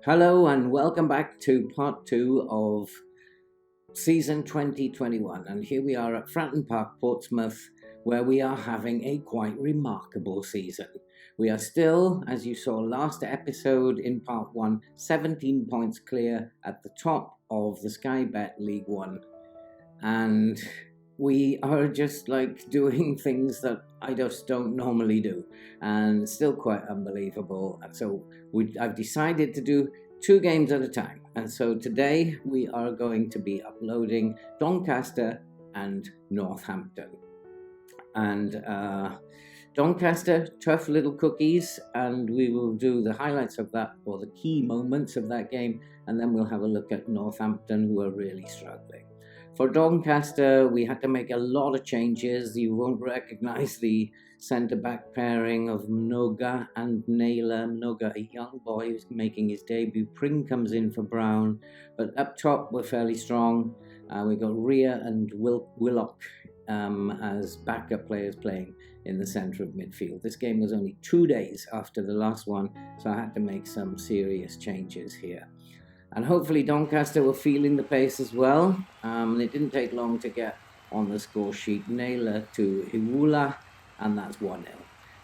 Hello and welcome back to part 2 of season 2021, and here we are at Fratton Park, Portsmouth, where we are having a quite remarkable season. We are still, as you saw last episode in part 1, 17 points clear at the top of the Sky Bet League 1, and we are just like doing things that I just don't normally do, and it's still quite unbelievable. So I've decided to do 2 games at a time, and so today we are going to be uploading Doncaster and Northampton. And Doncaster, tough little cookies, and we will do the highlights of that, or the key moments of that game, and then we'll have a look at Northampton, who are really struggling. For Doncaster, we had to make a lot of changes. You won't recognise the centre-back pairing of Mnoga and Naylor. Mnoga, a young boy who's making his debut. Pring comes in for Brown. But up top, we're fairly strong. We've got Rhea and Willock as backup players playing in the centre of midfield. This game was only 2 days after the last one, so I had to make some serious changes here. And hopefully Doncaster were feeling the pace as well. It didn't take long to get on the score sheet. Naylor to Iwula, and that's 1-0.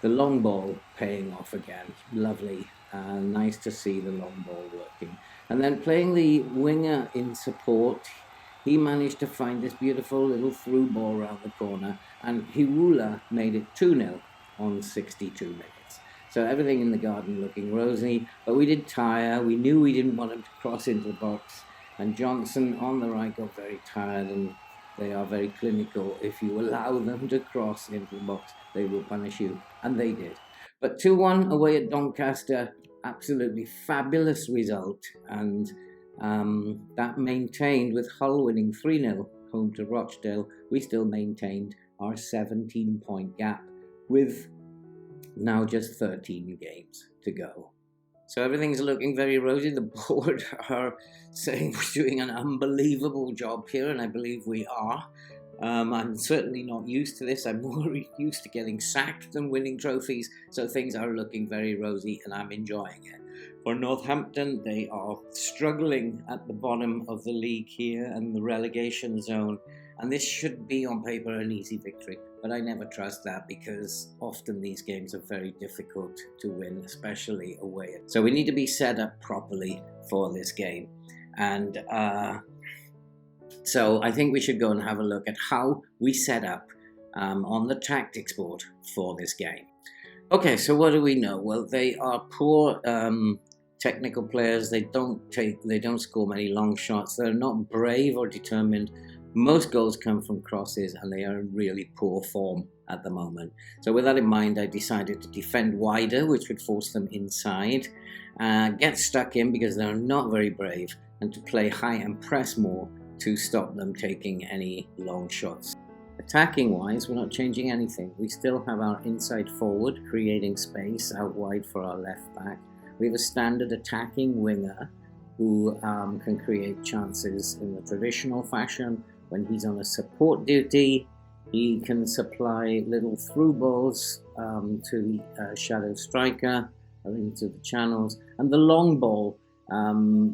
The long ball paying off again. Lovely. Nice to see the long ball working. And then playing the winger in support, he managed to find this beautiful little through ball around the corner, and Iwula made it 2-0 on 62 minutes. So everything in the garden looking rosy, but we did tire. We knew we didn't want him to cross into the box, and Johnson on the right got very tired, and they are very clinical. If you allow them to cross into the box, they will punish you, and they did. But 2-1 away at Doncaster, absolutely fabulous result, and that maintained with Hull winning 3-0 home to Rochdale. We still maintained our 17-point gap with now just 13 games to go. So everything's looking very rosy. The board are saying we're doing an unbelievable job here, and I believe we are. I'm certainly not used to this. I'm more used to getting sacked than winning trophies, so things are looking very rosy, and I'm enjoying it. For Northampton, they are struggling at the bottom of the league here and the relegation zone, and this should be on paper an easy victory, but I never trust that because often these games are very difficult to win, especially away. So we need to be set up properly for this game, and so I think we should go and have a look at how we set up on the tactics board for this game. Okay, so what do we know? Well, they are poor technical players. They don't score many long shots. They're not brave or determined. Most goals come from crosses, and they are in really poor form at the moment. So with that in mind, I decided to defend wider, which would force them inside, get stuck in because they're not very brave, and to play high and press more to stop them taking any long shots. Attacking-wise, we're not changing anything. We still have our inside forward creating space out wide for our left back. We have a standard attacking winger who can create chances in the traditional fashion. When he's on a support duty, he can supply little through balls to the shadow striker or into the channels. And the long ball,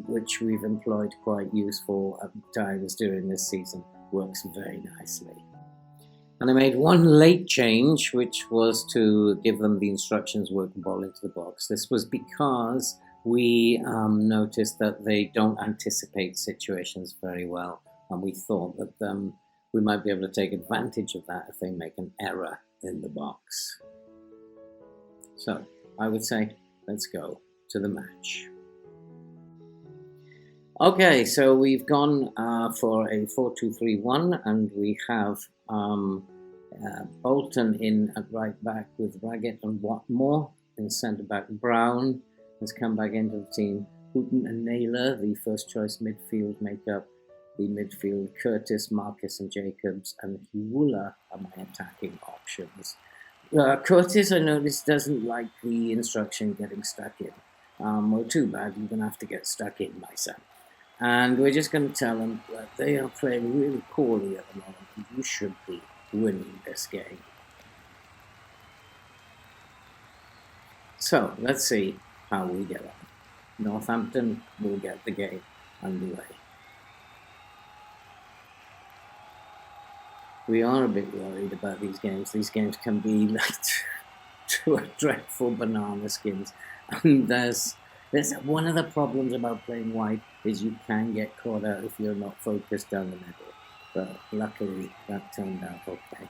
which we've employed quite useful at times during this season, works very nicely. And I made one late change, which was to give them the instructions, work the ball into the box. This was because we noticed that they don't anticipate situations very well, and we thought that we might be able to take advantage of that if they make an error in the box. So I would say, let's go to the match. Okay, so we've gone for a 4-2-3-1, and we have Bolton in at right back with Raggett and Watmore. In centre back, Brown has come back into the team. Houghton and Naylor, the first choice midfield, make up the midfield. Curtis, Marcus and Jacobs, and Iwula are my attacking options. Curtis, I noticed, doesn't like the instruction getting stuck in. Well, too bad, you're going to have to get stuck in, my son. And we're just going to tell them that they are playing really poorly at the moment, and you should be winning this game. So, let's see how we get on. Northampton will get the game underway. We are a bit worried about these games. These games can be like two dreadful banana skins. And there's one of the problems about playing wide is you can get caught out if you're not focused down the middle. But luckily that turned out okay.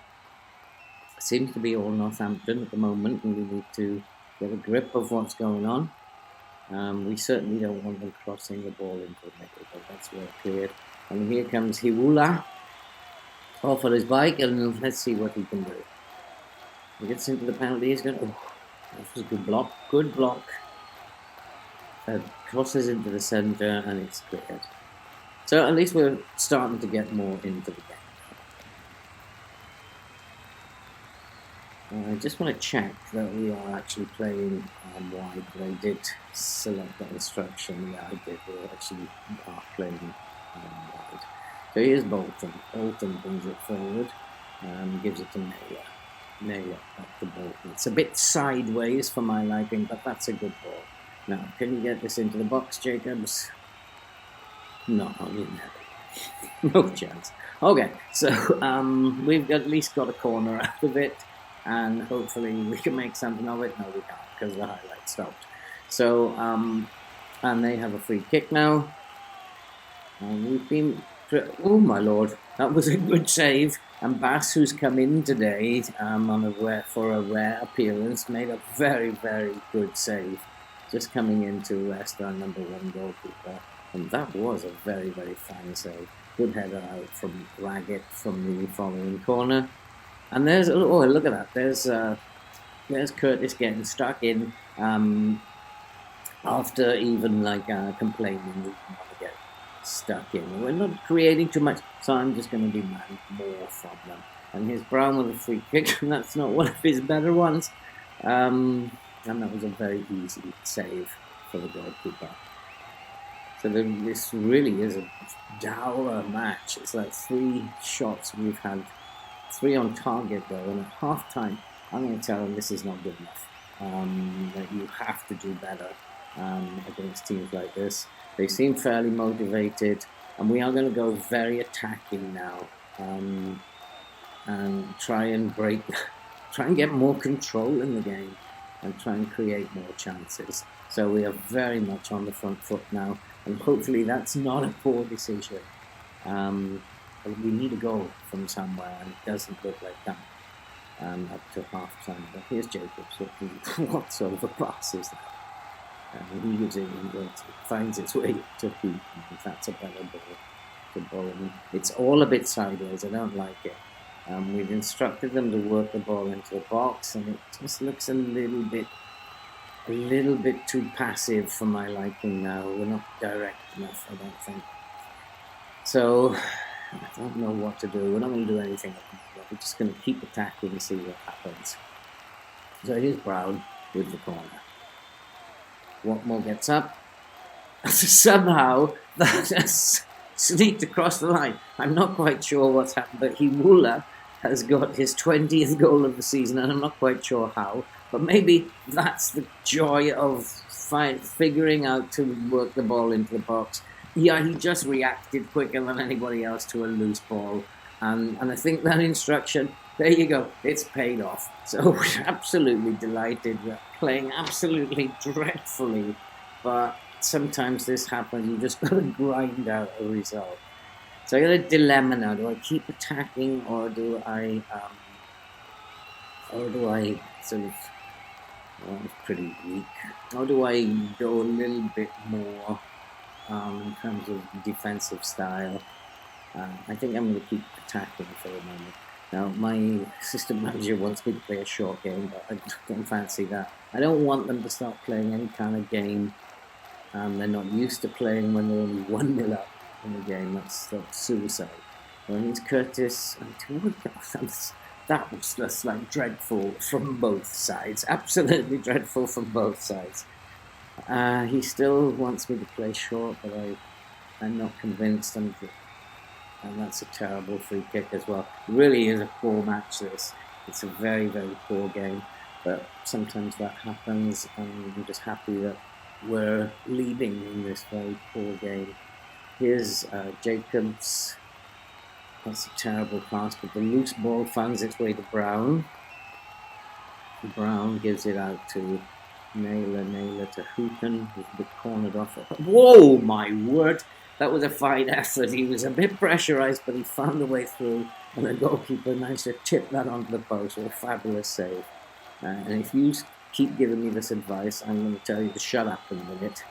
It seems to be all Northampton at the moment, and we need to get a grip of what's going on. We certainly don't want them crossing the ball into the middle, but that's well cleared. And here comes Hiwula off on his bike, and let's see what he can do. He gets into the penalty. He's going. Oh, that was a good block. Good block. Crosses into the centre, and it's cleared. So at least we're starting to get more into the game. I just want to check that we are actually playing wide. They did select that instruction. Yeah, I did. We actually are playing wide. So here's Bolton. Bolton brings it forward and gives it to Naylor. Naylor back to Bolton. It's a bit sideways for my liking, but that's a good ball. Now, can you get this into the box, Jacobs? No, you never. No chance. Okay, so we've at least got a corner out of it, and hopefully we can make something of it. No, we can't, because the highlight stopped. So, and they have a free kick now. And we've been... Oh, my Lord. That was a good save. And Bass, who's come in today for a rare appearance, made a very, very good save. Just coming in to rest our number one goalkeeper. And that was a very, very fine save. Good header out from Raggett from the following corner. And there's, oh, look at that. There's Curtis getting stuck in after even complaining he didn't want to get stuck in. We're not creating too much, so I'm just going to demand more from them. And here's Brown with a free kick, and that's not one of his better ones. And that was a very easy save for the goalkeeper. So this really is a dour match. It's like 3 shots we've had, 3 on target though, and at half time I'm going to tell them this is not good enough. That you have to do better against teams like this. They seem fairly motivated, and we are going to go very attacking now, and try and get more control in the game, and try and create more chances. So we are very much on the front foot now, and hopefully that's not a poor decision. But we need a goal from somewhere, and it doesn't look like that up to half time. But here's Jacobs. What sort of a pass is that? He gives it, finds its way to Heath. That's a better ball to Bowman. It's all a bit sideways. I don't like it. We've instructed them to work the ball into the box, and it just looks a little bit too passive for my liking now. We're not direct enough, I don't think. So I don't know what to do. We're not going to do anything. We're just going to keep attacking and see what happens. So here's Brown with the corner. Watmore gets up. Somehow that sneaked across the line. I'm not quite sure what's happened, but Hiwula has got his 20th goal of the season, and I'm not quite sure how. But maybe that's the joy of figuring out to work the ball into the box. Yeah, he just reacted quicker than anybody else to a loose ball. And I think that instruction, there you go, it's paid off. So we're absolutely delighted. We're playing absolutely dreadfully. But sometimes this happens. You just got to grind out a result. So I got a dilemma now. Do I keep attacking, or do I sort of... Well, it's pretty weak. Or do I go a little bit more in terms of defensive style? I think I'm going to keep attacking for a moment. Now, my assistant manager wants me to play a short game, but I don't fancy that. I don't want them to start playing any kind of game. They're not used to playing when they're only 1-0 up in the game. That's suicide. Well, it's Curtis. That was just like dreadful from both sides. Absolutely dreadful from both sides. He still wants me to play short, but I'm not convinced. And that's a terrible free kick as well. It really is a poor match, this. It's a very, very poor game. But sometimes that happens, and I'm just happy that were leading in this very poor game. Here's Jacobs. That's a terrible pass, but the loose ball finds its way to Brown. Brown gives it out to Naylor to Hoopen, who's a bit cornered off. Whoa, my word! That was a fine effort. He was a bit pressurised, but he found a way through, and the goalkeeper managed to tip that onto the post. What a fabulous save. And if you keep giving me this advice, I'm going to tell you to shut up in a minute.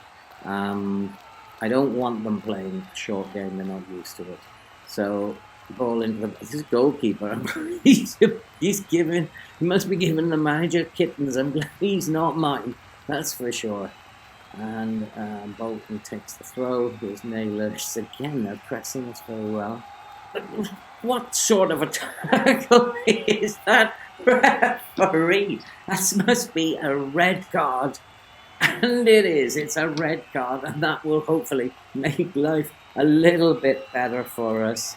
I don't want them playing a short game. They're not used to it. So, ball into this goalkeeper. He must be giving the manager kittens. I'm glad he's not mine. That's for sure. And Bolton takes the throw. Here's Naylor. Again, they're pressing us very well. But what sort of a tackle is that, referee? That must be a red card. And it is. It's a red card. And that will hopefully make life a little bit better for us.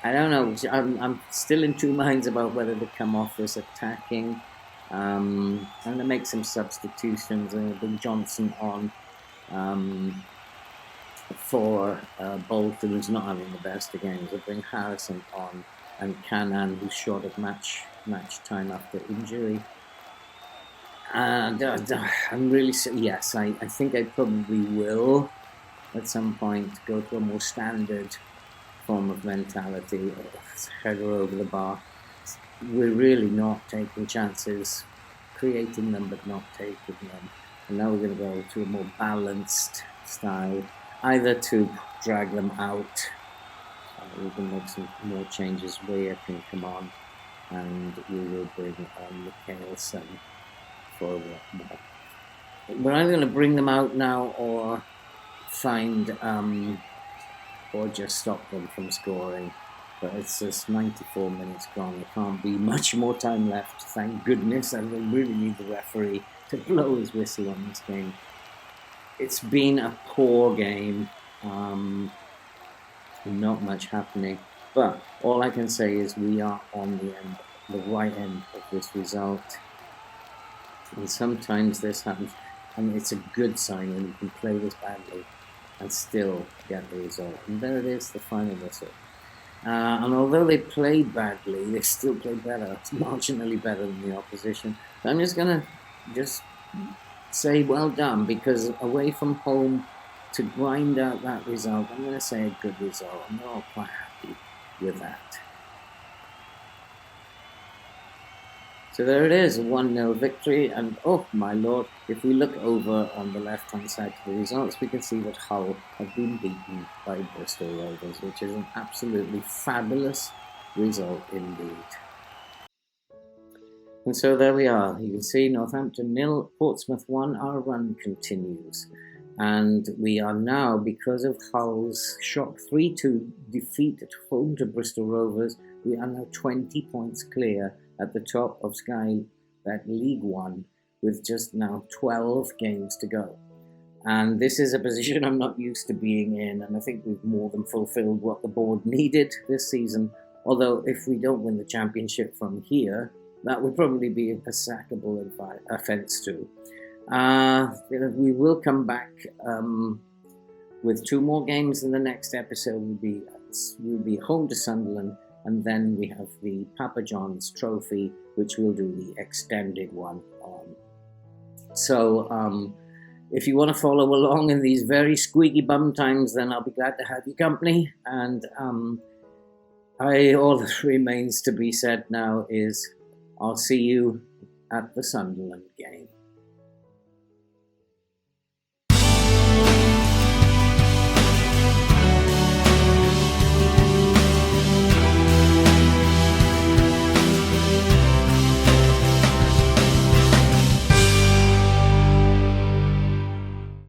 I don't know. I'm still in two minds about whether to come off this attacking. I'm going to make some substitutions. I'm going to bring Johnson on for Bolton, who's not having the best of games. I'll bring Harrison on, and Cannan, who's short of match time after injury. And I'm really... Yes, I think I probably will, at some point, go to a more standard form of mentality. Header over the bar. We're really not taking chances, creating them but not taking them. And now we're going to go to a more balanced style, either to drag them out. We can make some more changes. Weir can come on, and we will bring on Mikkelsen for what more. We're either going to bring them out now or find or just stop them from scoring. But it's just 94 minutes gone. There can't be much more time left. Thank goodness. I really need the referee to blow his whistle on this game. It's been a poor game. Not much happening. But all I can say is we are on the right end of this result. And sometimes this happens. And it's a good sign when you can play this badly and still get the result. And there it is, the final whistle. And although they played badly, they still played better. It's marginally better than the opposition. So I'm just going to say well done, because away from home to grind out that result, I'm going to say a good result. I'm all quite happy with that. So there it is, a 1-0 victory, and oh my lord, if we look over on the left-hand side to the results, we can see that Hull have been beaten by Bristol Rovers, which is an absolutely fabulous result indeed. And so there we are. You can see Northampton 0, Portsmouth 1, our run continues. And we are now, because of Hull's shock 3-2 defeat at home to Bristol Rovers, we are now 20 points clear at the top of Sky Bet League One, with just now 12 games to go. And this is a position I'm not used to being in, and I think we've more than fulfilled what the board needed this season. Although if we don't win the championship from here, that would probably be a sackable offence too. We will come back with 2 more games in the next episode. We'll be home to Sunderland, and then we have the Papa John's Trophy, which we'll do the extended one on. So if you want to follow along in these very squeaky bum times, then I'll be glad to have your company. And all that remains to be said now is I'll see you at the Sunderland game.